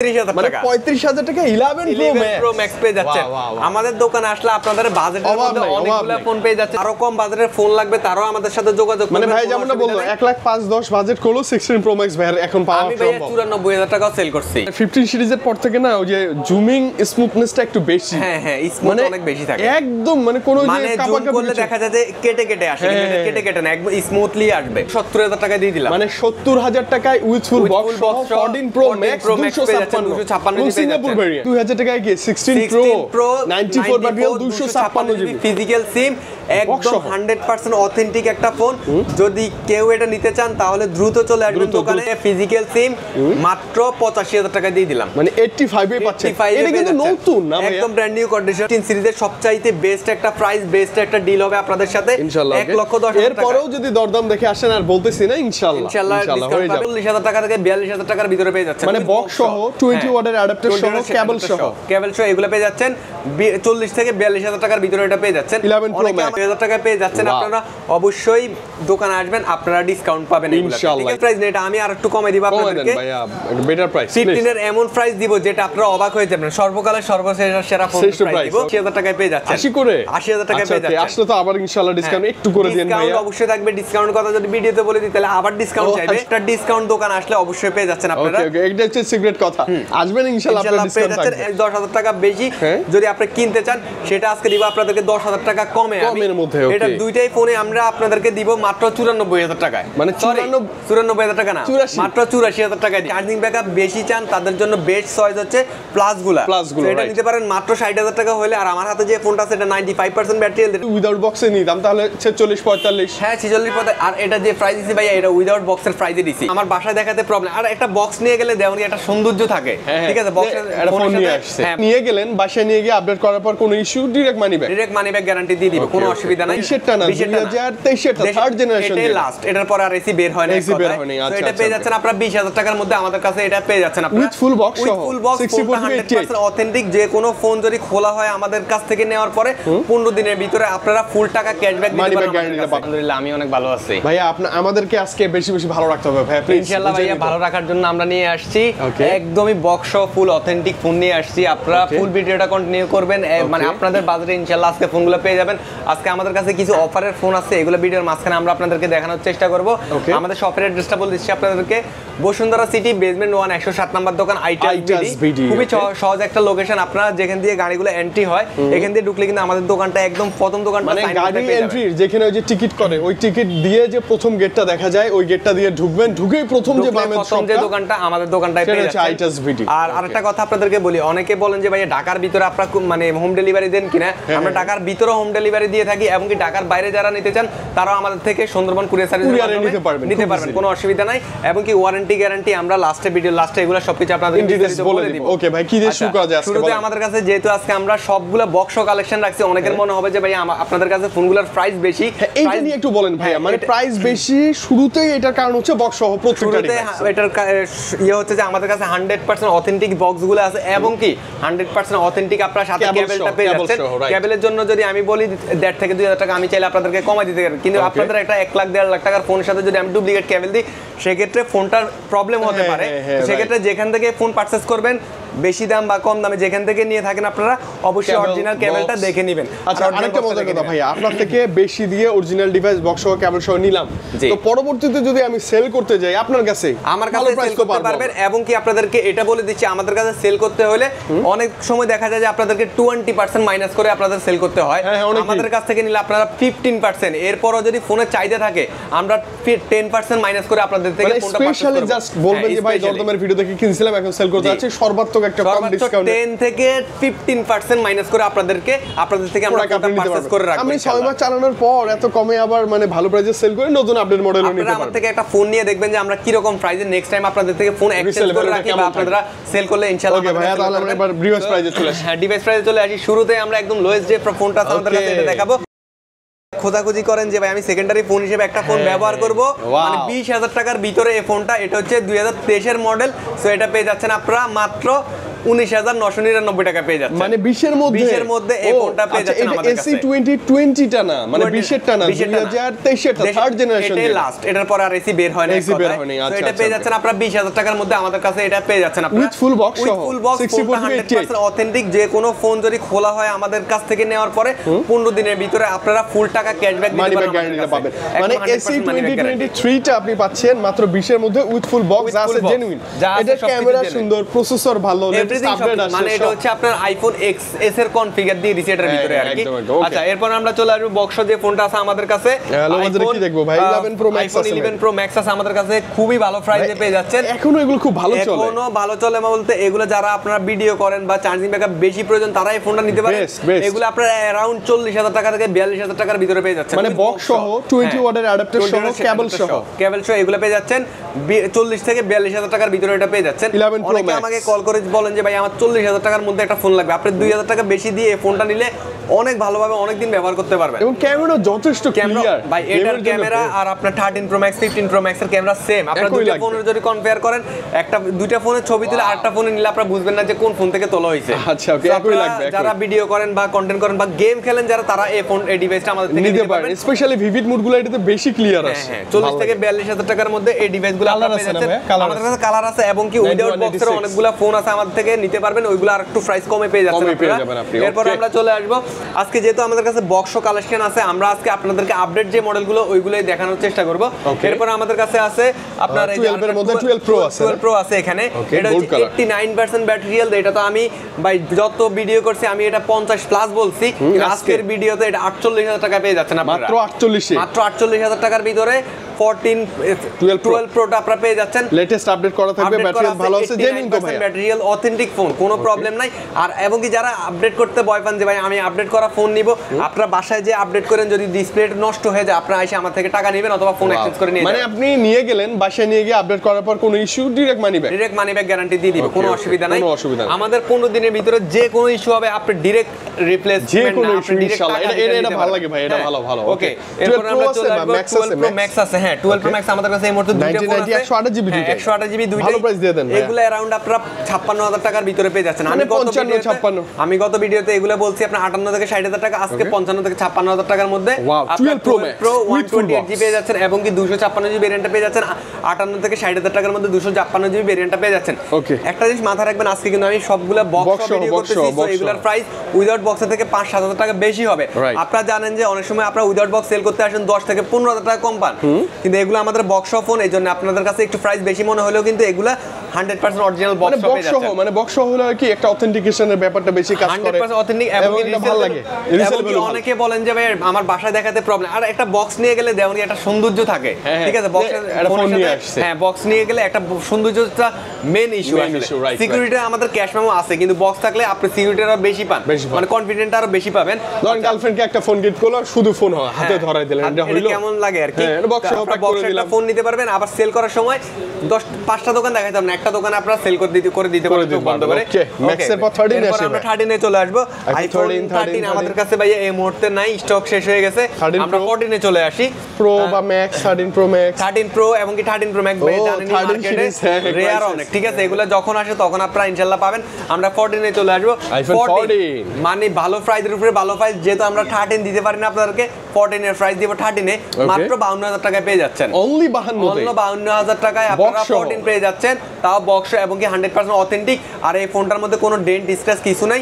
মানে 35,000 টাকা 11 Pro Max পেয়ে যাচ্ছেন। আমাদের দোকানে আসলে আপনাদের বাজেটের মধ্যে অনেকগুলো ফোন পেয়ে যাচ্ছেন। আরো কম বাজেটের ফোন লাগবে তারও আমাদের সাথে যোগাযোগ করবেন। মানে ভাই যেমনটা বললো 1,05,10 বাজেট করলো 16 Pro Max ভাই এখন পাওয়া আমি ভাই 94,000 টাকা সেল করছি। 15 সিরিজের পর থেকে না ওই যে জুমিং স্মুথনেসটা একটু বেশি। হ্যাঁ হ্যাঁ স্মুথ অনেক বেশি থাকে একদম মানে কোনো যে জুম করলে দেখা যায় যে কেটে কেটে আসে, কিন্তু কেটে না একদম স্মুথলি আসবে। 70,000 টাকা দিয়ে দিলাম। মানে 70,000 টাকায় with full box 14 Pro Max 256 Singapore variant 2000 টাকায় কি 16 Pro 94 ভেরিয়েন্ট 256 জিবি ফিজিক্যাল সিম একদম 100% অথেন্টিক একটা ফোন। যদি কেউ এটা নিতে চান তাহলে দ্রুত চলে আসবেন দোকানে। ফিজিক্যাল সিম মাত্র 85,000 টাকা দিয়ে দিলাম। মানে 85 এ পাচ্ছেন। এটা কিন্তু নতুন না ভাই, একদম ব্র্যান্ড নিউ কন্ডিশন। 3 সিরিজের সবচাইতে বেস্ট একটা প্রাইস, বেস্ট একটা ডিল হবে আপনাদের সাথে। ইনশাআল্লাহ 1,10,000 টাকা। এরপরেও যদি দরদাম দেখে আসেন আর বলতেছি না ইনশাআল্লাহ হয়ে যাবে। 40,000 টাকা থেকে 42,000 টাকার ভিতরে পেয়ে যাচ্ছেন। মানে বক্স সহ 20 ওয়াটের অ্যাডাপ্টার সহ কেবল সহ এগুলো পেয়ে যাচ্ছেন 40 থেকে 42,000 টাকার ভিতরে এটা পেয়ে যাচ্ছেন। 11 Pro Max 1000 টাকা পেয়ে যাচ্ছেন। আপনারা অবশ্যই দোকানে আসবেন, আপনারা ডিসকাউন্ট পাবেন। ইনশাআল্লাহ প্রাইস এটা আমি আর একটু কমে দিব আপনাদেরকে। ভাইয়া বেটার প্রাইস 15 এর এমন প্রাইস দিব যেটা আপনারা অবাক হয়ে যাবেন। সর্বকালের সর্বশেষ সেরা ফোন প্রাইস দিব। 80,000 টাকায় পেয়ে যাচ্ছেন। 80,000 টাকায় পেয়ে যাচ্ছেন। আসলে তো আবার ইনশাআল্লাহ ডিসকাউন্ট একটু করে দেন ভাইয়া। ডিসকাউন্ট অবশ্যই থাকবে। ডিসকাউন্ট কথা যদি ভিডিওতে বলে দিই তাহলে আবার ডিসকাউন্ট চাইবে। একটা ডিসকাউন্ট দোকান আসলে অবশ্যই পেয়ে যাচ্ছেন আপনারা। ওকে এটা হচ্ছে সিক্রেট কথা। আসবেন ইনশাআল্লাহ আপনারা ডিসকাউন্ট পাবেন। 10,000 টাকা বেশি যদি আপনি কিনতে চান সেটা আজকে দিব আপনাদেরকে 10,000 টাকা কমের মধ্যে। এটা দুইটাই ফোনে আমরা আপনাদেরকে দিব মাত্র 94,000 টাকায়। মানে 94,000 টাকা না, মাত্র 84,000 টাকায়। চার্জিং ব্যাকআপ বেশি চান তাদের জন্য বেস্ট চয়েস হচ্ছে প্লাসগুলো। এটা নিতে পারেন মাত্র 60,000 টাকা হলে। আর আমার হাতে যে ফোনটা আছে এটা 95% ব্যাটারি হেলথ। উইদাউট বক্সে নিতাম তাহলে 46 45। হ্যাঁ 46 পথে। আর এটা যে প্রাইস দিছি ভাইয়া এটা উইদাউট বক্সের প্রাইসে দিছি। আমার বাসায় দেখাতে প্রবলেম। আর একটা বক্স নিয়ে গেলে দেওয়ানি একটা সৌন্দর্য থাকে। ঠিক আছে বক্সের ফোন নিয়ে আসছে নিয়ে গেলেন বাসায় নিয়ে গিয়ে আপডেট করার পর কোনো issue direct money back guarantee দিয়ে দিবে, কোনো অসুবিধা নাই। 20টা না 2023 টা থার্ড জেনারেশন এটাই লাস্ট। এটার পর আর এসি বের হয় না। তো এটা পেয়ে যাচ্ছেন আপনারা 20,000 টাকার মধ্যে আমাদের কাছে এটা পেয়ে যাচ্ছেন আপনারা উইথ ফুল বক্স সহ 100% অথেন্টিক। যে কোনো ফোন যদি খোলা হয় আমাদের কাছ থেকে নেওয়ার পরে 15 দিনের ভিতরে আপনারা ফুল টাকা ক্যাশব্যাক দিতে পারবেন। আলহামদুলিল্লাহ আমি অনেক ভালো আছি ভাইয়া। আমাদেরকে আজকে বেশি বেশি ভালো রাখতে হবে ভাইয়া প্লিজ। ইনশাআল্লাহ ভাইয়া ভালো রাখার জন্য আমরা নিয়ে আসছি একদমই বক্স সহ ফুল অথেন্টিক ফোন নিয়ে আসছি। আপনারা ফুল ভিডিওটা কন্টিনিউ করবেন। মানে আপনাদের বাজারে ইনশাআল্লাহ আজকে ফোনগুলো পেয়ে যাবেন। আজকে আমাদের কাছে কিছু অফারের ফোন আছে, এগুলো ভিডিওর মাঝখানে আমরা আপনাদেরকে দেখানোর চেষ্টা করব। আমাদের শপের অ্যাড্রেসটা বলে দিচ্ছি আপনাদেরকে। বসুন্ধরা সিটি বেসমেন্ট 1 107 নাম্বার দোকান আইটাস বিডি। খুবই সহজ একটা লোকেশন। আপনারা যেখান দিয়ে গাড়িগুলো এন্ট্রি হয় এখান দিয়ে ঢুকলে কিন্তু আমাদের দোকানটা একদম প্রথম দোকানটা মানে গাড়ি এন্ট্রি যেখানে ওই যে টিকিট করে ওই টিকিট দিয়ে যে প্রথম গেটটা দেখা যায় ওই গেটটা দিয়ে ঢুকবেন। ঢুকেই প্রথম যে বামের যে দোকানটা আমাদের দোকানটাই পেয়ে যাচ্ছেন আইটাস বিডি। আর আরেকটা কথা আপনাদেরকে বলি, অনেকে বলেন যে ভাই ঢাকার ভিতরে আপনারা মানে হোম ডেলিভারি দেন কিনা। আমরা ঢাকার ভিতরে হোম ডেলিভারি দিয়ে থাকি এবং কি ঢাকার বাইরে যারা নিতে চান তারাও আমাদের থেকে সুন্দরবন কুরিয়ার সার্ভিস নিতে পারবেন, কোনো অসুবিধা নাই। এবং কি ওয়ারেন্টি গ্যারান্টি আমরা লাস্টে ভিডিও লাস্টে এগুলো সবকিছু আপনাদের বলে দিব। ওকে ভাই কি দিয়ে শুরু করা যায় আজকে? শুরুতে আমাদের কাছে যেহেতু আজকে আমরা সবগুলা বক্স কালেকশন রাখছি, অনেকের মনে হবে যে ভাই আপনাদের কাছে ফোনগুলোর প্রাইস বেশি। এইটা নিয়ে একটু বলেন ভাইয়া। মানে প্রাইস বেশি শুরুতেই এটার কারণ হচ্ছে বক্স সহ প্রত্যেকটা এটার ইয়ে হচ্ছে যে আমাদের কাছে 100% অথেন্টিক বক্সগুলো আছে এবং কি 100% অথেন্টিক আপনারা সাথে কেবলটা পেয়ে যাচ্ছেন। কেবলের জন্য যদি আমি বলি 1.5 থেকে 2,000 টাকা আমি চাইলে আপনাদেরকে কমাই দিতে পারি, কিন্তু আপনাদের একটা 1 লাখ 1.5 লাখ টাকার ফোনের সাথে যদি আমি ডুপ্লিকেট কেবল দিই সেক্ষেত্রে ফোনটার প্রবলেম হতে পারে। সেক্ষেত্রে যেখান থেকে ফোন পারচেজ করবেন বেশি দাম বা কম দামে যেখান থেকে নিয়ে থাকেন আপনারা অবশ্যই অরিজিনাল কেবলটা দেখে নেবেন। আচ্ছা আরেকটা মজার কথা ভাইয়া, আপনার থেকে বেশি দিয়ে অরিজিনাল ডিভাইস বক্স সহ কেবল সহ নিলাম, তো পরবর্তীতে যদি আমি সেল করতে যাই আপনার কাছে আমার কাছে সেল করতে পারবেন। এবং কি আপনাদেরকে এটা বলে দিচ্ছি আমাদের কাছে সেল করতে হলে অনেক সময় দেখা যায় যে আপনাদেরকে 20% মাইনাস করে আপনাদের সেল করতে হয়। আমাদের কাছ থেকে নিলে আপনারা 15%, এরপরও যদি ফোনের চাহিদা থাকে আমরা 10% মাইনাস করে আপনাদের থেকে ফোনটা পারচেজ করব। স্পেশালি জাস্ট বলবেন যে ভাই দরদামের ভিডিও দেখে কিনছিলাম এখন সেল করতে যাচ্ছি, সর্বাত্মক একটা কম ডিসকাউন্ট 10 থেকে 15% মাইনাস করে আপনাদের থেকে আমরা পারচেজ করে রাখব। আমি 6 মাস চালানোর পর এত কমে আবার মানে ভালো প্রাইসে সেল করে নতুন আপডেট মডেল নিতে পারবেন। আমাদের থেকে একটা ফোন নিয়ে দেখবেন যে আমরা কি রকম প্রাইসে নেক্সট টাইম আপনাদের থেকে ফোন এক্সচেঞ্জ করে রাখি বা আপনারা সেল করলে ইনশাআল্লাহ। ওকে ভাইয়া তাহলে আমরা এবার ডিভাইস প্রাইসে চলে আসি। হ্যাঁ ডিভাইস প্রাইসে চলে আসি। শুরুতে আমরা একদম লোয়েস্ট যে ফোনটা আমাদের কাছে এটা দেখাবো। খোঁজাখুঁজি করেন যে ভাই আমি সেকেন্ডারি ফোন হিসেবে একটা ফোন ব্যবহার করব, মানে 20,000 টাকার ভিতরে এই ফোনটা। এটা হচ্ছে 2023 এর মডেল। সো এটা পেয়ে যাচ্ছেন আপনারা মাত্র 19,999 টাকা পেয়ে যাচ্ছেন। মানে 20 এর মধ্যে এই ফোনটা পেয়ে যাচ্ছেন আমাদের কাছে। AC20 টা না, মানে 20 এর টা না, 2023 এর টা, থার্ড জেনারেশন। এটাই লাস্ট, এটার পর আর এসি বের হয় না। এসি বের হয় না। তো এটা পেয়ে যাচ্ছেন আপনারা 20,000 টাকার মধ্যে আমাদের কাছে এটা পেয়ে যাচ্ছেন আপনারা উইথ ফুল বক্স সহ, 100% অথেন্টিক। যে কোনো ফোন যদি খোলা হয় আমাদের কাছ থেকে নেওয়ার পরে 15 দিনের ভিতরে আপনারা ফুল টাকা ক্যাশব্যাক মানি ব্যাক গ্যারান্টি পাবেন। মানে AC2023 টা আপনি পাচ্ছেন মাত্র 20 এর মধ্যে উইথ ফুল বক্স, যা আছে জেনুইন। এটা ক্যামেরা সুন্দর, প্রসেসর ভালো, লেটেস্ট আপডেট আসছে। মানে এটা হচ্ছে আপনার আইফোন XS এর কনফিগার দিয়ে দিছে এটার ভিতরে আর কি। আচ্ছা, এরপর আমরা চলে আসব বক্স যে ফোনটা আছে আমাদের কাছে। আইফোন কি দেখবো ভাই? 11 প্রো ম্যাক্স আছে। 11 প্রো ম্যাক্স আছে আমাদের কাছে, খুবই ভালো প্রাইসে পেয়ে যাচ্ছেন। এখনো এগুলো খুব ভালো চলে। এখনো ভালো চলে বলতে এগুলো যারা আপনারা ভিডিও করেন বা চার্জিং ব্যাকআপ বেশি প্রয়োজন তারা এই ফোনটা নিতে পারেন। এগুলো আপনারা अराउंड 40,000 টাকা থেকে 42,000 টাকার ভিতরে পেয়ে যাচ্ছেন। মানে বক্স সহ 20 ওয়াটের অ্যাডাপ্টার সহ, কেবল সহ এগুলো পেয়ে যাচ্ছেন 40 থেকে 42,000 টাকার ভিতরে এটা পেয়ে যাচ্ছেন। 11 প্রো অনেকে আমাকে কল করে বলেন যে ভাই আমার 40,000 টাকার মধ্যে একটা ফোন লাগবে। আপনি 2,000 টাকা বেশি দিয়ে এই ফোনটা নিলে অনেক ভালোভাবে অনেক দিন ব্যবহার করতে পারবেন। এবং ক্যামেরা যথেষ্ট ক্লিয়ার ভাই। এটার ক্যামেরা আর আপনার 13 প্রো ম্যাক্স 15 প্রো ম্যাক্স এর ক্যামেরা সেম। আপনারা দুটো ফোনের যদি কম্পেয়ার করেন, একটা দুইটা ফোনের ছবি তুলে আরেকটা ফোনে নিলে আপনারা বুঝবেন না যে কোন ফোন থেকে তোলা হয়েছে। আচ্ছা, ওকে, একই লাগবে। যারা ভিডিও করেন বা কন্টেন্ট করেন বা গেম খেলেন যারা, তারা এই ফোন এই ডিভাইসটা আমাদের থেকে নিতে পারবেন। স্পেশালি ভিভিড মোডগুলো এটাতে বেশি ক্লিয়ার আসে। 40 থেকে 42,000 টাকার মধ্যে এই ডিভাইসগুলো আপনারা পেয়ে যাচ্ছেন। আমাদের কাছে কালার আছে এবং কি উইদাউট বক্সের অনেকগুলো ফোন আছে আমাদের থেকে নিতে পারবেন। ওইগুলো আরেকটু প্রাইস কমে পেয়ে যাচ্ছেন আপনারা। এরপর আমরা চলে আসব আজকে যেহেতু আমাদের কাছে বক্স কালেকশন আছে, আমরা আজকে আপনাদেরকে আপডেট যে মডেলগুলো ওইগুলোই দেখানোর চেষ্টা করব। এরপর আমাদের কাছে আছে আপনার এই 12 এর মধ্যে 12 প্রো আছে। 12 প্রো আছে এখানে। এটা হচ্ছে 89% ব্যাটারি হেলথ। এটা তো আমি ভাই যত ভিডিও করছি আমি এটা 50 প্লাস বলছি। আজকের ভিডিওতে এটা 48,000 টাকা পেয়ে যাচ্ছেন আপনারা। মাত্র 48,000 টাকার ভিতরে 12 প্রোটা আপনারা পেয়ে যাচ্ছেন। লেটেস্ট আপডেট করা থাকবে, ব্যাটারি ভালো আছে, জেনুইন তো ভাই, ব্যাটারি হেলথ অথেন্টিক ফোন, কোনো প্রবলেম নাই। আর এবং কি যারা আপডেট করতে ভয় পান যে ভাই আমি আপডেট করা ফোন নিব, আপনারা বাসায় যে আপডেট করেন যদি ডিসপ্লে নষ্ট হয়ে যায় আপনারা এসে আমার থেকে টাকা নেবেন অথবা ফোন এক্সচেঞ্জ করে নিয়ে যাবেন। মানে আপনি নিয়ে গেলেন, বাসায় নিয়ে গিয়ে আপডেট করার পর কোনো issue direct money back guarantee দিয়ে দিব, কোনো অসুবিধা নাই। আমাদের 15 দিনের ভিতরে যে কোনো ইস্যু হবে আপনি ডাইরেক্ট রিপ্লেসমেন্ট যে কোনো ইস্যু ইনশাআল্লাহ। এটা ভালো লাগে ভাই, এটা ভালো। ওকে, এরপর আমরা চলে আসব 12 প্রো ম্যাক্স আছে। হ্যাঁ, 12 প্রো ম্যাক্স আমাদের কাছে এই মুহূর্তে দুইটা ফোন আছে। 128 জিবি দুইটা, 128 জিবি দুইটা। ভালো প্রাইস দিয়ে দেন ভাই। এগুলো अराउंड আপনারা 56,000 টাকার ভিতরে পেয়ে যাচ্ছেন। আমি গত ভিডিওতে এগুলো বলছি আপনার 58 থেকে 60,000 টাকা, আজকে 55 থেকে 56,000 টাকার মধ্যে 12 প্রো ম্যাক্স প্রো 128 জিবি পেয়ে যাচ্ছেন এবং কি 256 জিবি ভেরিয়েন্টটা পেয়ে যাচ্ছেন। 58 থেকে 60,000 টাকার মধ্যে 256 জিবি ভেরিয়েন্টটা পেয়ে যাচ্ছেন। একটা জিনিস মাথায় রাখবেন, আজকে কিন্তু আমি সবগুলা বক্স ভিডিও করতেছি, তো এগুলোর প্রাইস উইদাউট বক্স থেকে 5-7,000 টাকা বেশি হবে। আপনারা জানেন যে অনেক সময় আপনারা উইদাউট বক্স সেল করতে আসেন 10 থেকে 15,000 টাকা কম পান, কিন্তু এগুলো আমাদের বক্স ফোন, এইজন্য আপনাদের কাছে একটু প্রাইস বেশি মনে হলেও কিন্তু এগুলা 100% অরিজিনাল বক্স পেয়ে যাচ্ছেন। মানে বক্স হলো কি একটা অথেন্টিকেশনের ব্যাপারটা বেশি কাজ করে, 100% অথেন্টিক এবং ভালো লাগে। অনেকে বলেন যে ভাই আমার বাসায় দেখাতে প্রবলেম, আর একটা বক্স নিয়ে গেলে যেমন একটা সৌন্দর্য থাকে, ঠিক আছে, বক্সের ফোন নিয়ে আসছে, হ্যাঁ বক্স নিয়ে গেলে একটা সৌন্দর্যটা মেইন ইস্যু আসলে। সিকিউরিটি আমাদের ক্যাশ মেমো আছে, কিন্তু বক্স থাকলে আপনি সিকিউরিটি আরো বেশি পান, মানে কনফিডেন্ট আরো বেশি পাবেন। ধরেন গার্লফ্রেন্ডকে একটা ফোন গিফট করলো, শুধু ফোন হাতে ধরাই দিলেন, এটা হইলো কেমন লাগে আর কি। বক্স একটা ফোন নিতে পারবেন, আবার সেল করার সময় 5টা দোকান দেখাইতাম না, একটা দোকানে আপনারা সেল করে দিতে পারেন বন্ধ করে। ম্যাক্স এর পর 13 আসে, আমরা 13 এ চলে আসবো। আইফোন 13 আমাদের কাছে ভাই এই মুহূর্তে নাই, স্টক শেষ হয়ে গেছে। আমরা 14 এ চলে আসি। প্রো বা ম্যাক্স, 13 প্রো ম্যাক্স, 13 প্রো এবং কি 13 প্রো ম্যাক্স ভাই জানেন মার্কেটে রেয়ার অনেক, ঠিক আছে, এগুলা যখন আসে তখন আপনারা ইনশাআল্লাহ পাবেন। আমরা 14 এ চলে আসবো। 14 মানে ভালো প্রাইসের উপরে ভালো প্রাইস, যেহেতু আমরা 13 দিতে পারি না আপনাদেরকে, 14 এর প্রাইস দিব 13 এ মাত্র 52,000 টাকায় পেয়ে যাচ্ছেন। অনলি 52,000 টাকায় আপনারা 14 পেয়ে যাচ্ছেন, তাও বক্স এবং কি 100% অথেন্টিক। আর এই ফোনটার মধ্যে কোনো ডেন্ট স্ক্র্যাচ কিছু নাই,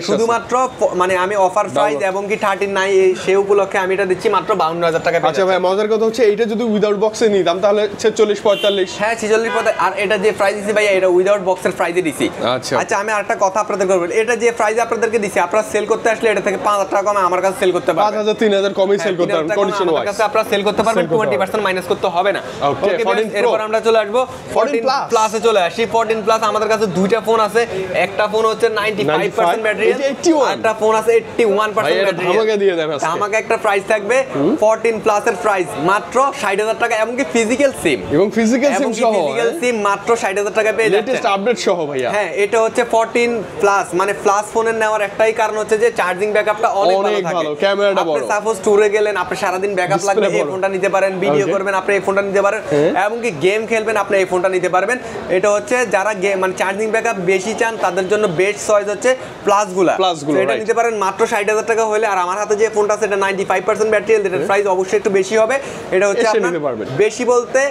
শুধুমাত্র মানে আমি অফার প্রাইস এবং কি 13 নাই সেই উপলক্ষে আমি এটা দিচ্ছি মাত্র 52,000 টাকা। আচ্ছা ভাই, মজার কথা হচ্ছে এইটা যদি উইদাউট বক্সে নিতাম তাহলে 46-45, হ্যাঁ 46 পড়ে। আর এটা যে প্রাইস দিছি ভাই, এটা উইদাউট বক্সের প্রাইসে দিছি। আচ্ছা আমি আরেকটা কথা আপনাদের বলবো, এটা যে প্রাইস আপনাদেরকে দিছি আপনারা সেল করতে আসলে এটা থেকে 5,000 টাকা কমে আমার কাছে সেল করতে পারবেন, 5,000-3,000 কমই সেল করতে পারবেন কন্ডিশন ওয়াইজ। আমার কাছে আপনারা সেল করতে পারবেন, 20% মাইনাস করতে হবে না। ওকে, এরপর আমরা চলে আসবো 14 প্লাসে চলে আসি। 14 প্লাস আমাদের কাছে দুইটা ফোন আছে, একটা ফোন হচ্ছে 95% ব্যাটারি, আরেকটা ফোন আছে 81% ব্যাটারি। আমাকে একটা প্রাইস থাকবে 14 প্লাসের প্রাইস মাত্র 60,000 টাকা এবং কি ফিজিক্যাল সিম সহ, ফিজিক্যাল সিম মাত্র 60,000 টাকায় পেয়ে যাচ্ছেন লেটেস্ট আপডেট সহ ভাইয়া। হ্যাঁ, এটা হচ্ছে 14 প্লাস, মানে প্লাস ফোনের নেওয়ার একটাই কারণ হচ্ছে যে চার্জিং ব্যাকআপটা অনেক ভালো, ক্যামেরাটা বড়। আপনি সাপোজ ট্যুরে গেলেন, আপনি সারা দিন ব্যাকআপ লাগবে, এই ফোনটা নিতে পারেন, ভিডিও করবেন আপনি এই ফোনটা নিতে পারেন, এমনকি গেম খেলবেন আপনি এই ফোনটা নিতে পারবেন। এটা হচ্ছে যারা মানে চার্জিং ব্যাকআপ বেশি চান তাদের জন্য বেস্ট চয়েস হচ্ছে প্লাসগুলা। এটা নিতে পারেন মাত্র 60,000 টাকা হলে। আর আমার হাতে যে ফোনটা আছে এটা 95% ব্যাটারি হেলথ, এটার প্রাইস অবশ্যই একটু বেশি হবে। এটা হচ্ছে আপনার বেশি বলতে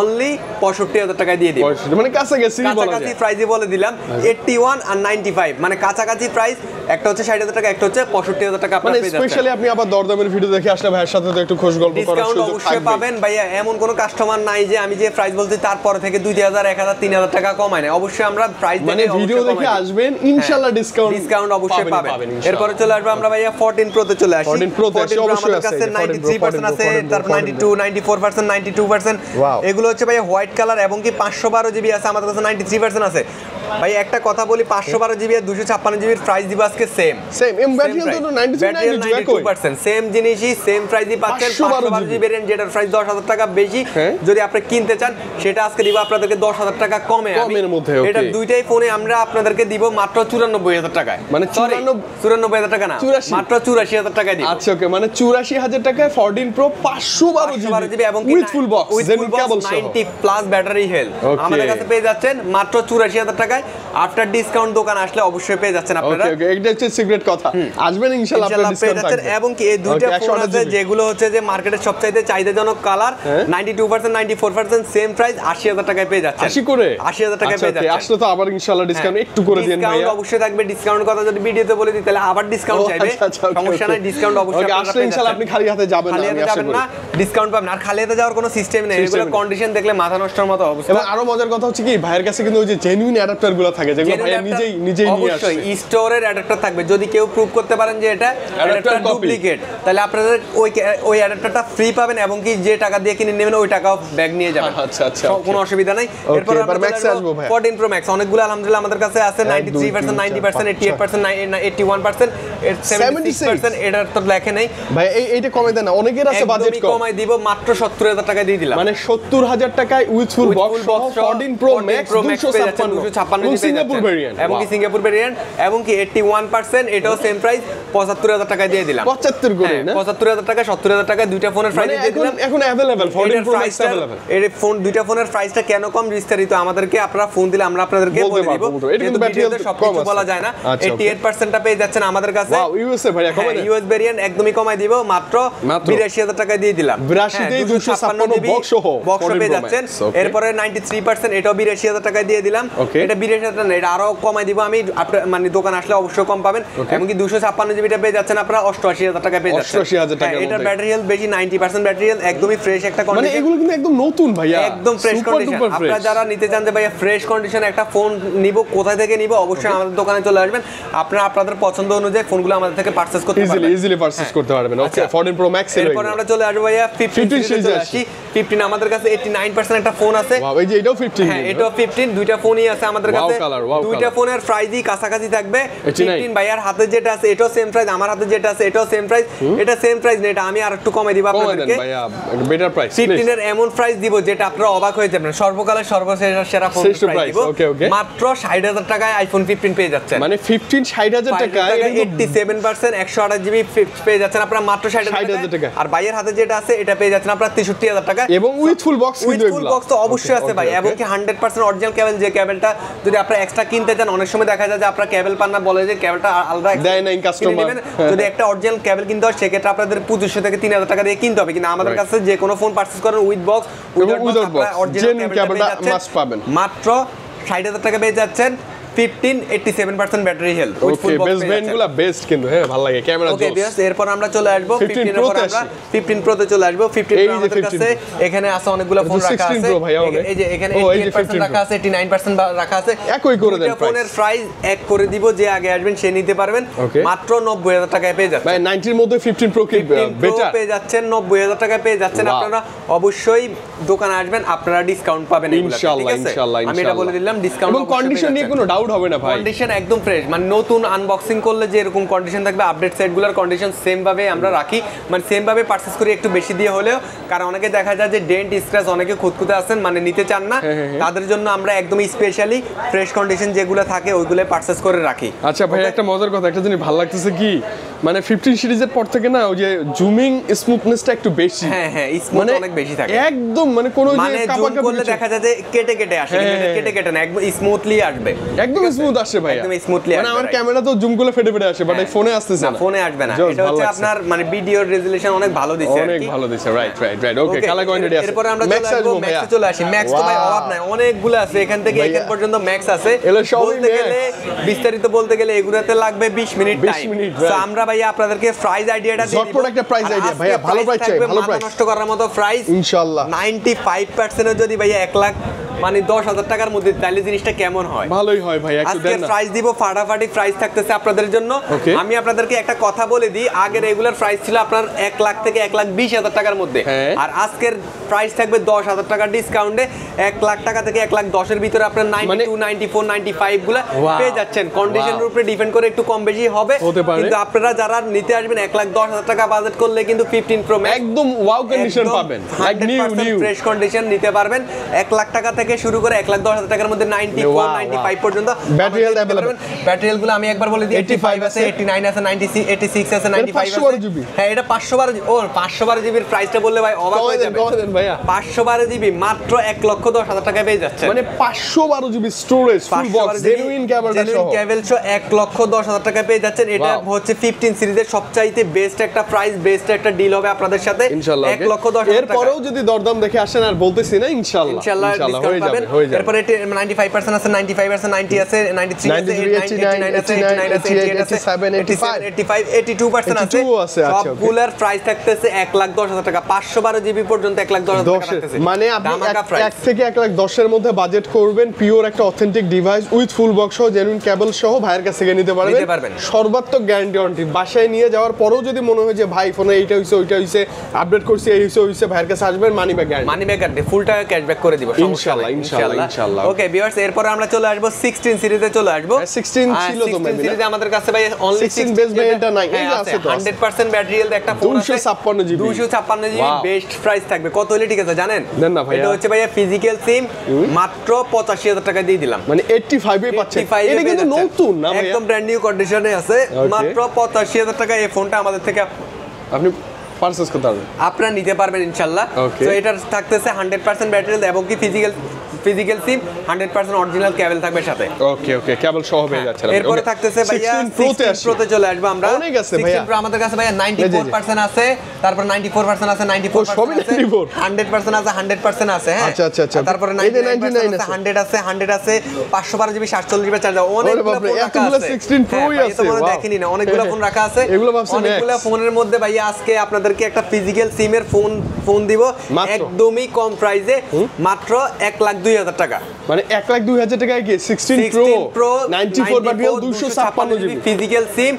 অনলি 65,000 টাকায় দিয়ে দিই, মানে কাছাকাছি প্রাইসে বলে দিলাম। 81 আর 95 মানে কাছাকাছি প্রাইস, একটা হচ্ছে 60,000 টাকা, একটা হচ্ছে 65,000 টাকা। মানে স্পেশালি আপনি আবার দরদামের ভিডিও দেখে আসলে ভাইয়ের সাথে তো একটু খোঁজ গল্প করার সুযোগ থাকবে, অবশ্যই পাবেন ভাইয়া। এমন কোনো কাস্টমার নাই যে আমি যে প্রাইস বলছি তারপর থেকে 2,000 1,000 3,000 টাকা কমায় না। অবশ্যই আমরা প্রাইস মানে ভিডিও দেখে আসবেন, ইনশাআল্লাহ ডিসকাউন্ট অবশ্যই পাবেন। এরপর চলে আসবে আমরা ভাইয়া 14 প্রো তে চলে আসি। 14 প্রো তে অবশ্যই আছে 93% আছে, তারপর 92 94% 92%। এগুলো হচ্ছে ভাইয়া হোয়াইট কালার এবং কি 512 জিবি আছে, আমাদের কাছে 93% আছে। ভাই একটা কথা বলি, 512 জিবি আর 256 জিবির প্রাইস দিব আজকে সেম ব্যাটারি তো 92% সেম জিনিসই, সেম প্রাইসই পাচ্ছেন। 512 জিবি ভেরিয়েন্ট যেটার প্রাইস 10,000 টাকা বেশি, যদি আপনি কিনতে চান সেটা আজকে দিব আপনাদেরকে 10,000 টাকা কমের মধ্যে। এটা দুইটাই ফোনে আমরা আপনাদেরকে দিব মাত্র 94,000 টাকায়, মানে 94,000 টাকা না, মাত্র 84,000 টাকায় দিব। আচ্ছা ওকে, মানে 84,000 টাকায় 14 প্রো 512 জিবি এবং উইথ ফুল বক্স, জেন কেবল সহ 90 প্লাস ব্যাটারি হেলথ আমাদের কাছে পেয়ে যাচ্ছেন মাত্র 84,000 টাকায়। আফটার ডিসকাউন্ট দোকান আসলে অবশ্যই পেয়ে যাচ্ছেন আপনারা। ওকে এটা হচ্ছে সিক্রেট কথা, আসবেন ইনশাআল্লাহ আপনারা ডিসকাউন্ট পাবেন। এবং কি এই দুইটা ফোন আছে যেগুলো হচ্ছে যে মার্কেটের সবচাইতে চাহিদাজনক কালার, 92% 94% সেম প্রাইস 80,000 টাকায় পেয়ে যাচ্ছেন। 80,000 টাকায় পেয়ে যাচ্ছেন। আসলে তো আবার ইনশাআল্লাহ ডিসকাউন্ট একটু করে দেন ভাইয়া। ডিসকাউন্ট অবশ্যই থাকবে, ডিসকাউন্ট কথা যদি ভিডিওতে বলে দিই তাহলে আবার ডিসকাউন্ট চাইবে, সমস্যা নাই, ডিসকাউন্ট অবশ্যই আপনারা আসলে ইনশাআল্লাহ আপনি খালি হাতে যাবেন না, আমি আশা করি না ডিসকাউন্ট পাবেন। আর খালি হাতে যাওয়ার কোনো সিস্টেম নেই, এগুলো কন্ডিশন দেখলে মাথা নষ্টর মতো অবস্থা। এবং আরো মজার কথা হচ্ছে কি ভাইয়ের কাছে কিন্তু ওই যে জেনুইন অ্যাডাপ্টার গুলো থাকে যেগুলো ভাইয়া নিজেই নিয়ে আসে। অবশ্যই স্টোরের অ্যাডাপ্টার থাকবে, যদি কেউ প্রুফ করতে পারেন যে এটা অ্যাডাপ্টার ডুপ্লিকেট তাহলে আপনাদের ওই অ্যাডাপ্টারটা ফ্রি পাবেন এবং কি যে টাকা দিয়ে কিনে নেবেন ওই টাকাও ব্যাগ নিয়ে যাবেন। আচ্ছা কোনো অসুবিধা নাই। এরপর আমরা ম্যাক্স আসবো ভাই 14 প্রো ম্যাক্স, অনেকগুলো আলহামদুলিল্লাহ আমাদের কাছে আছে। 93% 90% 88% 81% 76%। এটার তো লেখে নাই ভাই, এইটা কমাই দেন না, অনেকের আছে বাজেট কম, কমাই দিব মাত্র 70,000 টাকা দিয়ে দিলাম, মানে 70,000 টাকায় with full box 14 pro max 256 Singapore variant এবং কি সিঙ্গাপুর ভেরিয়েন্ট এবং কি 81% এটাও সেম প্রাইস 75,000 টাকা দিয়ে দিলাম। 75 করে না, 75,000 টাকা 70,000 টাকা দুইটা ফোনের প্রাইস দিয়ে দিলাম। এখন अवेलेबल 14 প্রো ম্যাক্স अवेलेबल। এই ফোন দুইটা ফোনের প্রাইসটা কেন কম বিস্তারিত আমাদেরকে আপনারা ফোন দিলে আমরা আপনাদেরকে বলে দিব। এটা কিন্তু ব্যাটারি সব কিছু বলা যায় না। 88% টা পেয়ে যাচ্ছেন আমাদের কাছে। ওয়াও, ইউএসএ ভাই কমাই দেন, ইউএস ভেরিয়েন্ট একদমই কমাই দিব, মাত্র 82,000 টাকা দিয়ে দিলাম। 82 তেই 256 বক্স সহ পেয়ে যাচ্ছেন। এরপরে 93% এটাও 82,000 টাকা দিয়ে দিলাম। এটা 82,000 না, এটা আরো কমাই দিব আমি, মানে দোকান আসলে অবশ্যই কম পাবেন। এমনকি 256 জিবিটা পেয়ে যাচ্ছেন আপনারা 88,000 টাকা পেয়ে যাচ্ছেন। 88,000 টাকা। এটার ব্যাটারি হেলথ বেশি, 90% ব্যাটারি হেলথ, একদমই ফ্রেশ একটা কন্ডিশন। মানে এগুলো কিন্তু একদম নতুন ভাইয়া, একদম ফ্রেশ কন্ডিশন। আপনারা যারা নিতে চান যে ভাইয়া ফ্রেশ কন্ডিশনে একটা ফোন নিব, কোথায় থেকে নিব, অবশ্যই আমাদের দোকানে চলে আসবেন। আপনারা আপনাদের পছন্দ অনুযায়ী ফোনগুলো আমাদের থেকে পারচেজ করতে পারবেন, ইজিলি পারচেজ করতে পারবেন। ওকে 14 প্রো ম্যাক্স এর এরপর আমরা চলে আসব ভাইয়া 15 চলে আসি। 15 আমাদের কাছে 89% একটা ফোন আছে। ওয়াও, এই যে এটাও 15। হ্যাঁ, এটাও 15, দুইটা ফোনই আছে আমাদের কাছে। দুইটা ফোনের প্রাইসই কাছাকাছি থাকবে। 15 ভাইয়ার হাতে যেটা আছে এটাও সেম প্রাইস, আমার হাতে যেটা আছে এটাও সেম প্রাইস। এটা সেম প্রাইস না, এটা আমি আরেকটু কমে দিব আপনাদেরকে ভাইয়া, বেটার প্রাইস। 15 এর এমন প্রাইস দিব যেটা আপনারা অবাক হয়ে যাবেন, সর্বকালের সর্বশেষ সেরা ফোন প্রাইস দিব। মাত্র 60,000 টাকায় আইফোন 15 পেয়ে যাচ্ছেন। মানে 15 60,000 টাকায় 87% 128 জিবি পেয়ে যাচ্ছেন আপনারা মাত্র 60,000 টাকা। আর ভাইয়ের হাতে যেটা আছে এটা পেয়ে যাচ্ছেন আপনারা 63,000 টাকা এবং with full box. With full box তো অবশ্যই আছে ভাই, এবং কি 100% অরিজিনাল কেবল। যে কেবলটা যদি আপনারা এক্সট্রা কিনতে চান, অনেক সময় দেখা যায় যে আপনারা কেবল পান না, বলে যে কেবলটা আলাদা দেয় না কাস্টমার। যদি একটা অরিজিনাল কেবল কিনতে হয় সেক্ষেত্রে আপনাদের 2500 থেকে 3,000 টাকা দিয়ে কিনতে হবে। কিন্তু আমাদের কাছে যে কোনো ফোন পারচেজ করেন with box without box original কেবলটা মাস্ট পাবেন। মাত্র 60,000 টাকা পেয়ে যাচ্ছেন। 15 87% battery health with full box বেসগুলো বেস্ট কিন্তু হ্যাঁ ভালো লাগে ক্যামেরা জোস। ওকে ভিউয়ার্স, এরপর আমরা চলে আসব 15 এর পর আমরা 15 প্রো তে চলে আসব। 15 প্রো আমাদের কাছে এখানে আছে অনেকগুলো ফোন রাখা আছে। এই যে এখানে 88% রাখা আছে, 89% রাখা আছে। একই করে দেন প্রাইস। ফোনের প্রাইস এক করে দিব, যে আগে আসবেন সে নিতে পারবেন। মাত্র 90,000 টাকায় পেয়ে যাচ্ছেন ভাই। 90 এর মধ্যে 15 প্রো কি বেটার পেয়ে যাচ্ছেন, 90,000 টাকায় পেয়ে যাচ্ছেন। আপনারা অবশ্যই দোকানে আসবেন, আপনারা ডিসকাউন্ট পাবেন ইনশাআল্লাহ। আমি এটা বলে দিলাম, ডিসকাউন্ট এবং কন্ডিশন নিয়ে কোনো ডাউট আউট হবে না ভাই, কন্ডিশন একদম ফ্রেশ, মানে নতুন আনবক্সিং করলে যে এরকম কন্ডিশন থাকবে আপডেট সেটগুলোর কন্ডিশন সেম ভাবে আমরা রাখি, মানে সেম ভাবে পারচেজ করি, একটু বেশি দিয়ে হলেও, কারণ অনেকে দেখা যায় যে ডেন্ট স্ক্র্যাচ অনেকে খুঁতখুঁতে আছেন মানে নিতে চান না, তাদের জন্য আমরা একদম স্পেশালি ফ্রেশ কন্ডিশন যেগুলো থাকে ওইগুলো পারচেজ করে রাখি। আচ্ছা ভাই একটা মজার কথা, একটা জিনিস ভালো লাগতেছে কি মানে 15 সিরিজের পর থেকে না ওই যে জুমিং স্মুথনেসটা একটু বেশি, হ্যাঁ স্মুথ অনেক বেশি থাকে একদম, মানে কোন যে জুম করলে দেখা যায় যে কেটে কেটে আসে, কেটে কেটে না, একদম স্মুথলি আসবে, একদম স্মুথ আসে ভাই, একদম স্মুথলি আসে। মানে আমার ক্যামেরা তো জুম করলে ফেটে ফেটে আসে, বাট এই ফোনে আসতেছে না, ফোনে আসবে না। এটা হচ্ছে আপনার মানে ভিডিও রেজোলিউশন অনেক ভালো দিছে, অনেক ভালো দিছে, রাইট। ওকে কালার কোয়ান্টিটি আছে। এরপর আমরা ম্যাক্স চলে আসি। ম্যাক্স তো ভাই অভাব নাই, অনেকগুলো আছে, এখান থেকে এখান পর্যন্ত ম্যাক্স আছে। বলতে গেলে বিস্তারিত বলতে গেলে এগুলাতে লাগবে 20 মিনিট টাইম। তো আমরা ভাই আপনাদেরকে প্রাইস আইডিয়াটা দিয়ে দিব, একটা প্রাইস আইডিয়া ভাই, ভালো প্রাইস চাই, ভালো প্রাইস নষ্ট করার মতো প্রাইস ইনশাআল্লাহ 95% যদি ভাই 1 লাখ মানে 10,000 টাকার মধ্যে, তাহলে জিনিসটা কেমন হয়? ভালোই হয় ভাই, একটু দেন না। আজকে প্রাইস দিব, ফাটাফাটি প্রাইস থাকতেছে আপনাদের জন্য। আমি আপনাদেরকে একটা কথা বলে দিই, আগে রেগুলার প্রাইস ছিল আপনার 1 লাখ থেকে 1,20,000 টাকার মধ্যে, আর আজকের প্রাইস থাকবে 10,000 টাকা ডিসকাউন্টে 1 লাখ টাকা থেকে 1,10,000 এর ভিতরে আপনার 92, 94, 95 গুলা পেয়ে যাচ্ছেন। কন্ডিশনের উপরে ডিপেন্ড করে একটু কম বেশি হবে, কিন্তু আপনারা যারা নিতে আসবেন 1,10,000 টাকা বাজেট করলে কিন্তু 15 প্রো ম্যাক্স একদম ওয়াও কন্ডিশন পাবেন, লাইক নিউ ফ্রেশ কন্ডিশন নিতে পারবেন। 1 লাখ টাকা থেকে শুরু করে 1,10,000 টাকার মধ্যে 94, 95 পর্যন্ত battery health available. Battery health গুলো আমি একবার বলে দিই, 85 আছে, 89 আছে, 96, 86 আছে, 95 আছে। 512 জিবি। হ্যাঁ এটা 512 ও 512 জিবির প্রাইসটা বললে ভাই অবাক হয়ে যাবে। ভাইয়া 512 জিবি মাত্র 1,10,000 টাকায় পেয়ে যাচ্ছে, মানে 512 GB storage, full box, genuine কেবলটা সহ, জেনুইন কেবল সহ 1,10,000 টাকায় পেয়ে যাচ্ছেন। এটা হচ্ছে 15 সিরিজের সবচাইতে বেস্ট একটা প্রাইস, বেস্ট একটা ডিল হবে আপনাদের সাথে, ইনশাআল্লাহ। 1,10,000 টাকা। এরপরেও যদি দরদাম দেখে আসেন আর বলতেছি না, ইনশাআল্লাহ হয়ে যাবে, হয়ে যাবে। এরপর এটা 95% আছে, 95 আছে, 90 আছে, 93 আছে, 89 আছে, 88 আছে, 88 আছে, 87, 85, 82% আছে। সবগুলোর প্রাইস থাকতেছে 1,10,000 টাকা, 512 জিবি পর্যন্ত 1,10,000 টাকা থাকতেছে। মানে আপনি 1 থেকে 1,10,000 এর মধ্যে বাজেট করবেন, পিওর একটা authentic device with full box সহ, জেনুইন কেবল সহ ভাইয়ের কাছ থেকে নিতে পারবেন। সর্বাত্মক গ্যারান্টি ওয়ারেন্টি। বাসায় নিয়ে যাওয়ার পরেও যদি মনে হয় যে ভাই ফোনে এইটা হইছে ওইটা হইছে, আপডেট করছি এই হইছে ওইছে, ভাইয়ের কাছে আসবেন, মানি ব্যাক গ্যারান্টি, ফুল টাকা ক্যাশব্যাক করে দিব ইনশাআল্লাহ। ওকে ভিউয়ার্স, এরপর আমরা চলে আসব 16 সিরিজে চলে আসব। 16 ছিল তো মেবি সিরিজে আমাদের কাছে ভাই অনলি 16 বেস ভেরিয়েন্টটা নাই, এই আছে তো 100% ব্যাটারি হেলথ একটা ফোন আছে, 256 জিবি 256 জিবি বেস্ট প্রাইস থাকবে। কত হলে ঠিক আছে জানেন? দেন না ভাই, এটা হচ্ছে ভাইয়া ফিজিক্যাল সিম, মাত্র 85,000 টাকা দিয়ে দিলাম, মানে 85 এ পাচ্ছেন। এটা কিন্তু নতুন না ভাই, একদম ব্র্যান্ড নিউ কন্ডিশনে আছে, মাত্র 85,000 টাকা এই ফোনটা আমাদের থেকে আপনি পারচেজ করতে পারবেন, আপনারা নিতে পারবেন ইনশাআল্লাহ। তো এটা থাকতেছে 100% ব্যাটারি হেলথ এবং কি ফিজিক্যাল সিম, 100% অরিজিনাল কেবল থাকবে সাথে। ওকে কেবল সহ পেয়ে যাচ্ছে। এরপর থাকতেছে ভাইয়া 16 প্রোতে চলে আসবে আমরা। অনেক আছে ভাইয়া, 16 প্রো আমাদের কাছে ভাইয়া 94% আছে, তারপর 94% আছে, 94% আছে, 100% আছে, 100% আছে। হ্যাঁ আচ্ছা। তারপর 99% আছে, 100 আছে, 512 জিবি 47 জিবি চার্জার, অনেকগুলো ফোন রাখা আছে। 16 প্রোই আছে, তোমরা দেখেনি না, অনেকগুলো ফোন রাখা আছে। অনেকগুলো ফোনের মধ্যে ভাইয়া আজকে আপনাদেরকে একটা ফিজিক্যাল সিমের ফোন দিব একদমই কম প্রাইসে, মাত্র 1,02,000 টাকা, মানে 1,02,000 টাকায় কি 16 প্রো 94 বাটিয়াল 256 জিবি ফিজিক্যাল সিম,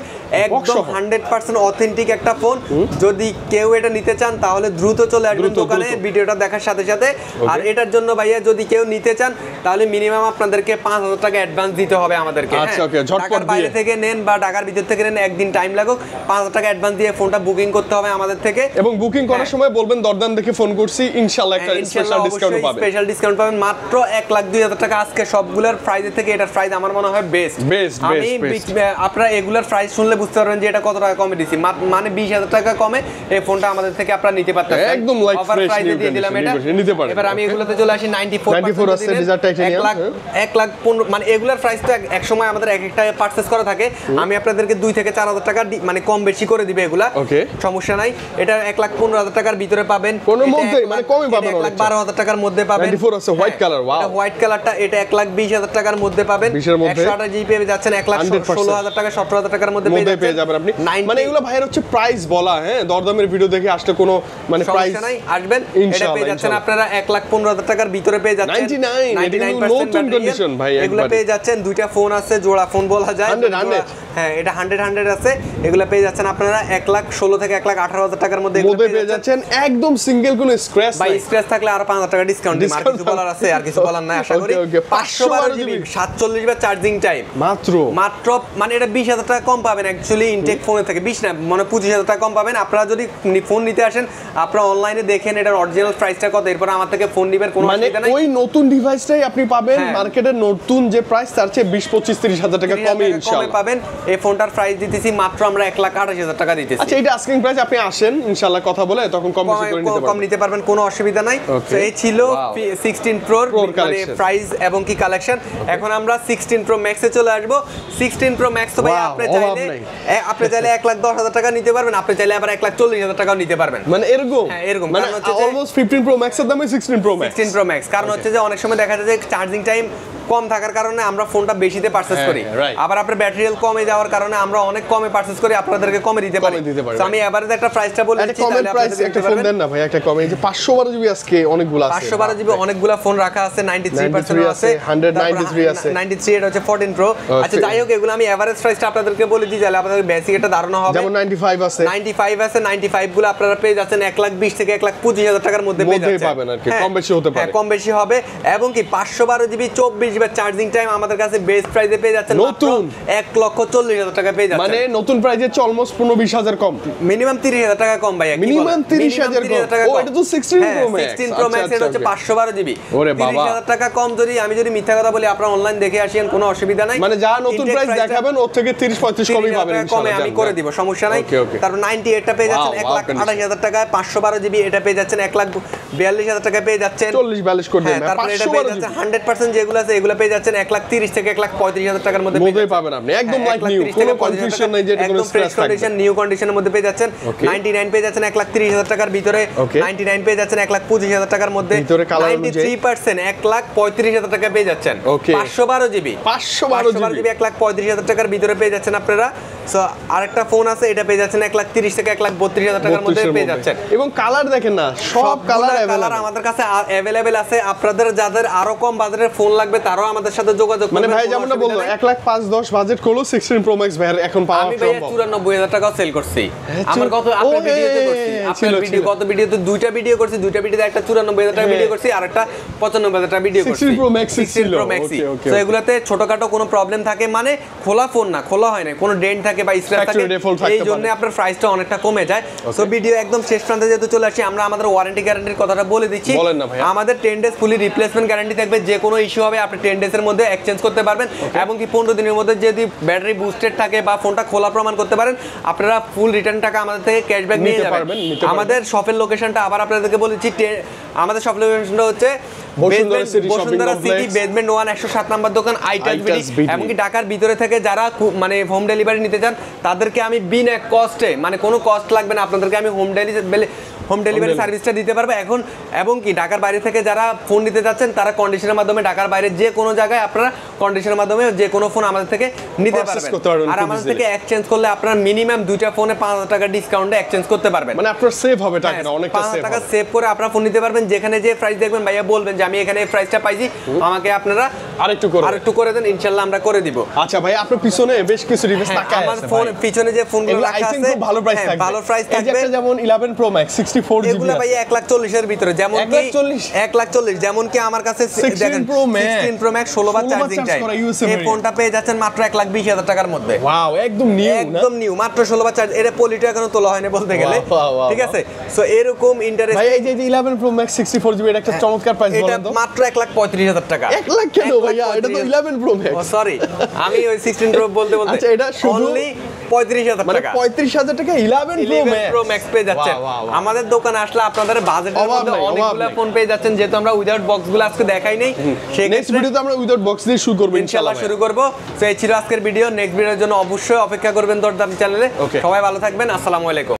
একদম 100% অথেন্টিক একটা ফোন। যদি কেউ এটা নিতে চান তাহলে দ্রুত চলে আসবেন দোকানে ভিডিওটা দেখার সাথে সাথে। আর এটার জন্য ভাইয়া যদি কেউ নিতে চান তাহলে মিনিমাম আপনাদেরকে 5,000 টাকা অ্যাডভান্স দিতে হবে আমাদেরকে। আচ্ছা ওকে, ঝটপট বাইরে থেকে নেন বা ঢাকার ভিতর থেকে নেন, একদিন টাইম লাগুক, 5,000 টাকা অ্যাডভান্স দিয়ে ফোনটা বুকিং করতে হবে আমাদের থেকে। এবং বুকিং করার সময় বলবেন দরদাম দেখে ফোন করছি, ইনশাআল্লাহ একটা স্পেশাল ডিসকাউন্ট পাবেন, স্পেশাল ডিসকাউন্ট পাবেন মাত্র 1,02,000 টাকা। আজকে সবগুলোর প্রাইস থেকে এটার প্রাইস আমার মনে হয় বেস্ট। আমি আপনারা এগুলার প্রাইস শুনলে বুঝতে পারবেন যে এটা কত টাকা কমে দিছি, মানে 20,000 টাকা কমে এই ফোনটা আমাদের থেকে আপনারা নিতে পারতেছেন, একদম লাইক ফ্রেশ দিয়ে দিলাম এটা নিতে পারেন। এবার আমি এগুলোতে চলে আসি 94 আছে ডিজার টাইটানিয়াম, 1,15,000 মানে এগুলার প্রাইস তো এক সময় আমাদের এক একটা পারচেজ করা থাকে, আমি আপনাদেরকে 2 থেকে 4,000 টাকা মানে কম বেশি করে দিবে এগুলা, ওকে সমস্যা নাই। এটা 1,15,000 টাকার ভিতরে পাবেন, কোন মধ্যে মানে কমই পাবেন, 1,12,000 টাকার মধ্যে পাবেন। 94 আছে হোয়াইট কালার, ওয়াও হোয়াইট কালারটা এটা 1,20,000 টাকার মধ্যে পাবেন, 128 জিবি পেয়ে যাচ্ছেন 1,16,000 টাকা 17,000 টাকার মধ্যে পেয়ে যাবেন আপনি। মানে এগুলো ভাইয়ের হচ্ছে প্রাইস বলা, হ্যাঁ দরদামের ভিডিও দেখে আসলে কোনো মানে প্রাইস নাই, আসবেন এটা পেয়ে যাচ্ছেন আপনারা 1,15,000 টাকার ভিতরে পেয়ে যাচ্ছেন 99% নতুন কন্ডিশন ভাই, এগুলো পেয়ে যাচ্ছেন। দুইটা ফোন আছে, জোড়া ফোন বলা যায়, হ্যাঁ এটা 100 আছে, এগুলো পেয়ে যাচ্ছেন আপনারা 1,16,000 থেকে 1,18,000 টাকার মধ্যে পেয়ে যাচ্ছেন একদম সিঙ্গেল কোনো স্ক্র্যাচ বাই স্ক্র্যাচ থাকলে আর 5,000 টাকা ডিসকাউন্ট দিই। আর কিছু বলার আছে? আর কিছু বলার নাই আশা করি। 512 জিবি 47 বার চার্জিং টাইম মাত্র মানে এটা 20,000 টাকা কম পাবেন অ্যাকচুয়ালি ইনটেক ফোনে থেকে, 20 না মানে 25,000 টাকা কম পাবেন। আপনারা যদি ফোন নিতে আসেন আপনারা অনলাইনে দেখেন এটার অরিজিনাল প্রাইসটা কত, এরপর আমার থেকে ফোন নেবেন, কোনো অসুবিধা নাই। ওই নতুন ডিভাইসটাই আপনি পাবেন মার্কেটের নতুন যে প্রাইস তার চেয়ে 20-25-30,000 টাকা কমে ইনশাআল্লাহ পাবেন। এই ফোনটার প্রাইস দিতেছি মাত্র আমরা 1,28,000 টাকা দিতেছি। আচ্ছা এটা আস্কিং প্রাইস, আপনি আসেন ইনশাআল্লাহ কথা বলে তখন কম বেশি করে নিতে পারবেন, কম নিতে পারবেন, কোনো অসুবিধা নাই। তো এই ছিল 16 প্রোর মানে প্রাইস এবং কি কালেকশন। এখন আমরা 16 প্রো ম্যাক্স এ চলে আসব। 16 প্রো ম্যাক্স তো ভাই আপনি চাইলে 1,10,000 টাকা নিতে পারবেন, আপনি চাইলে আবার 1,40,000 টাকাও নিতে পারবেন। মানে এরকম এরকম মানে অলমোস্ট 15 প্রো ম্যাক্স এর দামে 16 প্রো ম্যাক্স। 16 প্রো ম্যাক্স কারণ হচ্ছে যে অনেক সময় দেখা যায় যে চার্জিং টাইম কম থাকার কারণে আমরা ফোনটা বেশিতে পারচেজ করি, আবার আপনার ব্যাটারি হেলথ কমে যাওয়ার কারণে আমরা অনেক কমে পারচেজ করি, আপনাদেরকে কমে দিতে পারি। তো আমি এভারেজ একটা প্রাইসটা বলে দিচ্ছি, তাহলে প্রাইস একটা ফোন দেন না ভাই, একটা কমে এই যে 512 জিবি আজকে অনেকগুলো আছে, 512 জিবি অনেকগুলো ফোন রাখা আছে, 93% আছে, 193 আছে, 93 এটা হচ্ছে 14 প্রো। আচ্ছা যাই হোক এগুলো আমি এভারেজ প্রাইসটা আপনাদেরকে বলে দিই তাহলে আপনাদের বেসিক একটা ধারণা হবে। যেমন 95 আছে, 95 গুলো আপনারা পেয়ে যাচ্ছেন 1,20,000 থেকে 1,25,000 টাকার মধ্যে পেয়ে যাচ্ছেন, পাবেন আর কি কম বেশি হতে পারে, কম বেশি হবে। এবং কি 512 জিবি 24 জিবি চার্জিং টাইম আমাদের কাছে বেস্ট প্রাইসে পেয়ে যাচ্ছেন নতুন 1,40,000 টাকা পেয়ে যাচ্ছেন, মানে নতুন প্রাইসে অলমোস্ট 15-20,000 কম, মিনিমাম 30,000 টাকা কম ভাই, মিনিমাম 30,000 কম। ও এটা তো 16 প্রো ম্যাক্স, 16 প্রো ম্যাক্স এটা হচ্ছে 512 জিবি, 30,000 টাকা কম। যদি আমি মিথ্যা কথা বলি আপনারা অনলাইন দেখে আসেন, কোনো অসুবিধা নাই, মানে যা নতুন প্রাইস দেখাবেন ওর থেকে 30-35 কমই পাবেন ইনশাআল্লাহ, আমি করে দিব, সমস্যা নাই। তারপর 98 টা পেয়ে যাচ্ছেন 1,28,000 টাকায়, 512 জিবি এটা পেয়ে যাচ্ছেন 1,42,000 টাকায় পেয়ে যাচ্ছেন, 40-42 করে দেন। তারপর এটা পেয়ে যাচ্ছেন 100% যেগুলো আছে এগুলো পেয়ে যাচ্ছেন 1,30,000 থেকে 1,35,000 টাকার মধ্যে পাবেন আপনি, একদম লাইক নিউ, কোনো কনফিউশন নাই যে এটা কোনো স্ক্র্যাচ থাকবে, কন্ডিশন নিউ কন্ডিশনের মধ্যে পেয়ে যাচ্ছেন। 99 পেয়ে যাচ্ছেন 1,30,000 টাকার ভিতরে, 99 পেয়ে যাচ্ছেন 1,25,000 টাকার মধ্যে, 93% 1,35,000 টাকা পেয়ে যাচ্ছেন, 512 জিবি 1,35,000 টাকার ভিতরে পেয়ে যাচ্ছেন আপনারা। সো আরেকটা ফোন আছে এটা পেয়ে যাচ্ছেন 1,30,000 থেকে 1,32,000 টাকার মধ্যে পেয়ে যাচ্ছেন, এবং কালার দেখেন না সব কালার আমাদের কাছে अवेलेबल আছে। আপনাদের যাদের আরো কম বাজেটের ফোন লাগবে তারাও আমাদের সাথে যোগাযোগ করবেন। মানে ভাই যেমনটা বললো 1,05,10 বাজেট করলো 16 প্রো ম্যাক্স ভাই এখন পাওয়া আমি ভাই 94,000 টাকা সেল করছি। আমার কত আপনার ভিডিওতে করছি, আপনার ভিডিও কত ভিডিওতে দুইটা ভিডিও করছি, দুইটা ভিডিওতে একটা 94,000 টাকা ভিডিও করছি আর একটা 95,000 টাকা ভিডিও করছি, 16 প্রো ম্যাক্স ছিল। তো এগুলাতে ছোটখাটো কোনো প্রবলেম থাকে মানে খোলা ফোন না, খোলা হয় না, কোনো ডেন্ট থাকে বা স্ক্র্যাচ থাকে, এই জন্য আপনার প্রাইসটা অনেকটা কমে যায়। সো ভিডিও একদম শেষ প্রান্তে যেহেতু চলে আসি আমরা আমাদের ওয়ারেন্টি গ্যারান্টির কথাটা বলে দিচ্ছি। আমাদের 10 ডেজ ফুলি রিপ্লেসমেন্ট গ্যারান্টি থাকবে, যে কোনো ইস্যু হবে আপনি 10 ডেজের মধ্যে এক্সচেঞ্জ করতে পারবেন, এবং কি 15 দিনের মধ্যে যদি ব্যাটারি বুস্টেড থাকে বা ফোনটা খোলা প্রমাণ করতে পারেন আপনারা ফুল রিটার্ন টাকা আমাদের থেকে ক্যাশব্যাক নিয়ে যাবেন। আমাদের শপের লোকেশনটা আবার আপনাদেরকে বলেছি, আমাদের শপ লোকেশনটা হচ্ছে বসুন্ধরা সিটি বেসমেন্ট 1 107 নাম্বার দোকান আইটাস বিডি। এমনকি ঢাকার ভিতরে থেকে যারা মানে হোম ডেলিভারি নিতে চান তাদেরকে আমি বিনা কস্টে মানে কোনো কস্ট লাগবে না আপনাদেরকে আমি হোম ডেলিভারি সার্ভিসটা দিতে পারবে এখন। এবং কি ঢাকার বাইরে থেকে যারা ফোন নিতে যাচ্ছেন তারা কন্ডিশনের মাধ্যমে ঢাকার বাইরে যে কোনো জায়গায় আপনারা কন্ডিশনের মাধ্যমে যে কোনো ফোন আমাদের থেকে নিতে পারবেন, আর আমাদের থেকে এক্সচেঞ্জ করলে আপনারা মিনিমাম দুইটা ফোনে 5,000 টাকা ডিসকাউন্টে এক্সচেঞ্জ করতে পারবেন, মানে আপনার সেভ হবে টাকাটা অনেকটা, 5,000 টাকা সেভ করে আপনারা ফোন নিতে পারবেন। যেখানে যে প্রাইস দেখবেন ভাইয়া বলবেন যে আমি এখানে এই প্রাইসটা পাইছি, আমাকে আপনারা আরেকটু করে দেন, ইনশাআল্লাহ আমরা করে দিব। আচ্ছা ভাই আপনার পিছনে বেশ কিছু ডিভাইস টাকা আছে, আমার ফোন পিছনে যে ফোনগুলো রাখা আছে খুব ভালো প্রাইস থাকবে, ভালো প্রাইস থাকবে, যেমন 11 প্রো ম্যাক্স 64 জিবি এগুলো ভাই 1,40,000 এর ভিতরে, যেমন কি 1,40,000 যেমন কি আমার কাছে দেখেন 16 প্রো ম্যাক্স 16 বার চার্জিং টাইম, এই ফোনটা পেয়ে যাচ্ছেন মাত্র 1,20,000 টাকার মধ্যে। ওয়াও একদম নিউ মাত্র 16 বার চার্জ, এর পলিটা এখনো তোলা হয়নি বলতে গেলে, ঠিক আছে। সো এরকম ইন্টারেস্ট ভাই এই যে 11 প্রো ম্যাক্স 64 জিবি এটা একটা চমৎকার প্রাইস বলেন তো, এটা মাত্র 1,35,000 টাকা। 1 লাখ কেন ভাইয়া, এটা তো 11 প্রো ম্যাক্স, ও সরি আমি ওই 16 প্রো বলতে আচ্ছা এটা শুধু অনলি 35,000 টাকা, মানে 35,000 টাকা 11 প্রো ম্যাক্স পেয়ে যাচ্ছেন। আমাদের দোকানে আসলে আপনাদের বাজেটের মধ্যে অনেকগুলো ফোন পেয়ে যাচ্ছেন, যেহেতু আমরা উইদাউট বক্স গুলো আজকে দেখাই নাই, সেই নেক্সট ভিডিওতে আমরা উইদাউট বক্স দিয়ে শুরু করব ইনশাআল্লাহ শুরু করব। তো এই ছিল আজকের ভিডিও, নেক্সট ভিডিওর জন্য অবশ্যই অপেক্ষা করবেন দরদাম চ্যানেলে। সবাই ভালো থাকবেন, আসসালামু আলাইকুম।